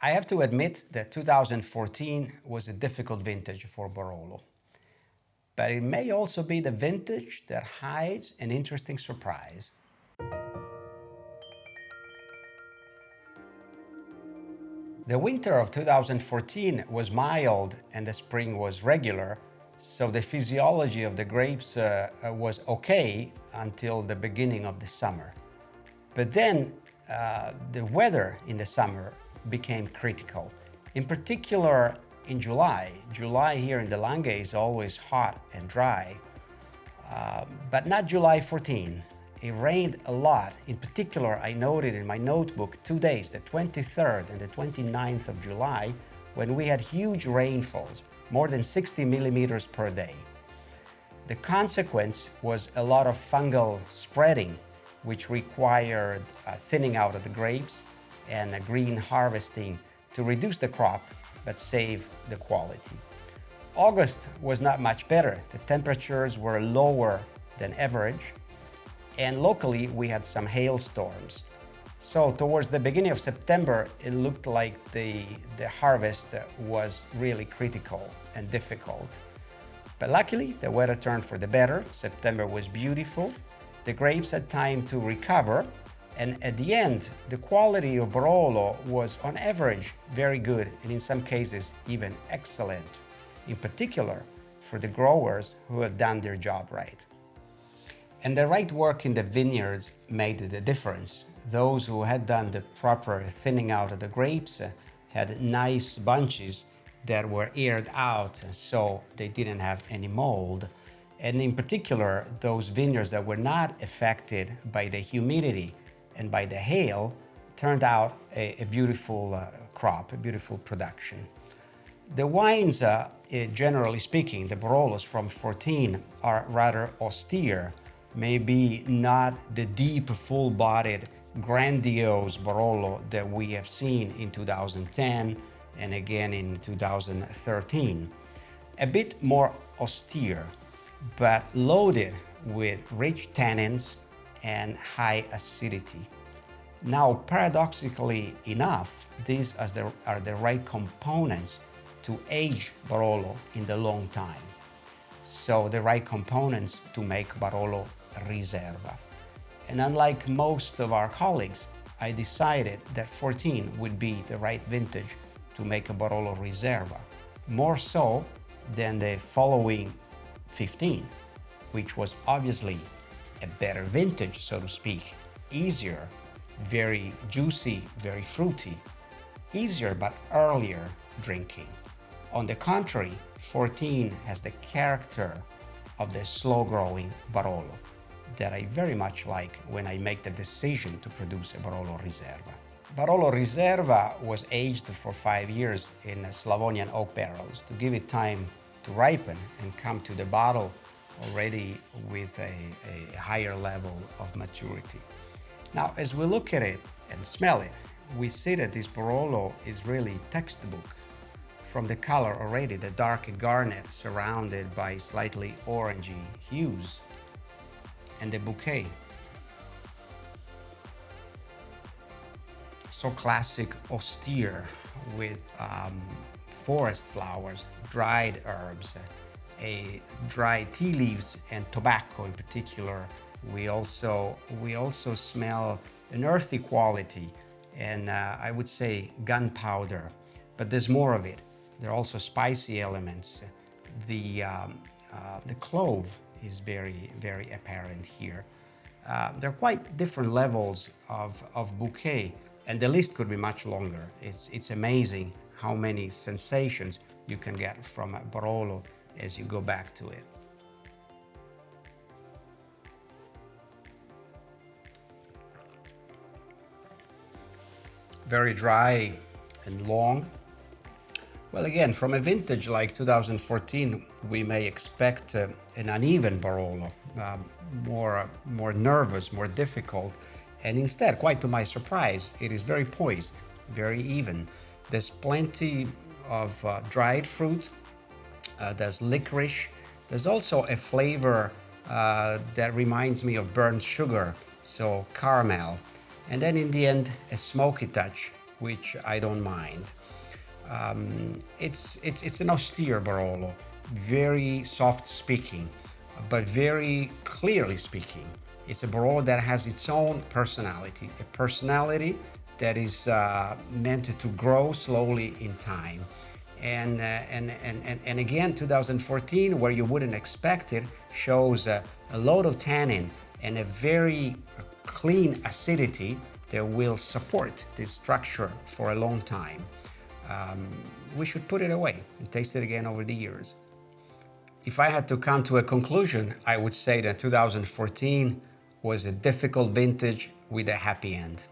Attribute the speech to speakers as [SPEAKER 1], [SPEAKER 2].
[SPEAKER 1] I have to admit that 2014 was a difficult vintage for Barolo, but it may also be the vintage that hides an interesting surprise. The winter of 2014 was mild and the spring was regular, so the physiology of the grapes was okay until the beginning of the summer. But then the weather in the summer became critical. In particular, in July. July here in the Langhe is always hot and dry, but not July 14. It rained a lot. In particular, I noted in my notebook 2 days, the 23rd and the 29th of July, when we had huge rainfalls, more than 60 millimeters per day. The consequence was a lot of fungal spreading, which required thinning out of the grapes and green harvesting to reduce the crop but save the quality. August was not much better. The temperatures were lower than average, and locally we had some hailstorms. So towards the beginning of September, it looked like the harvest was really critical and difficult. But luckily, the weather turned for the better. September was beautiful. The grapes had time to recover, and at the end, the quality of Barolo was on average very good, and in some cases even excellent, in particular for the growers who had done their job right. And the right work in the vineyards made the difference. Those who had done the proper thinning out of the grapes had nice bunches that were aired out, so they didn't have any mold. And in particular, those vineyards that were not affected by the humidity and by the hail turned out a beautiful crop, a beautiful production. The wines, generally speaking, the Barolos from 14 are rather austere, maybe not the deep, full-bodied, grandiose Barolo that we have seen in 2010 and again in 2013. A bit more austere, but loaded with rich tannins and high acidity. Now, paradoxically enough, these are the right components to age Barolo in the long time. So the right components to make Barolo Riserva. And unlike most of our colleagues, I decided that 14 would be the right vintage to make a Barolo Riserva, more so than the following 15, which was obviously a better vintage, so to speak, easier, very juicy, very fruity, easier but earlier drinking. On the contrary, 14 has the character of the slow-growing Barolo that I very much like when I make the decision to produce a Barolo Riserva. Barolo Riserva was aged for 5 years in Slavonian oak barrels to give it time to ripen and come to the bottle already with a higher level of maturity. Now, as we look at it and smell it, we see that this Barolo is really textbook. From the color already, the dark garnet surrounded by slightly orangey hues, and the bouquet. So classic, austere, with forest flowers, dried herbs, dry tea leaves, and tobacco in particular. We also smell an earthy quality, and I would say gunpowder, but there's more of it. There are also spicy elements. The clove is very, very apparent here. There are quite different levels of bouquet, and the list could be much longer. It's amazing how many sensations you can get from a Barolo as you go back to it. Very dry and long. Well, again, from a vintage like 2014, we may expect an uneven Barolo, more nervous, more difficult, and instead, quite to my surprise, it is very poised, very even. There's plenty of dried fruit, there's licorice, there's also a flavor that reminds me of burnt sugar, so caramel, and then in the end, a smoky touch which I don't mind. It's an austere Barolo, very soft speaking, but very clearly speaking. It's a Barolo that has its own personality, a personality that is meant to grow slowly in time. And again, 2014, where you wouldn't expect it, shows a lot of tannin and a very clean acidity that will support this structure for a long time. We should put it away and taste it again over the years. If I had to come to a conclusion, I would say that 2014 was a difficult vintage with a happy end.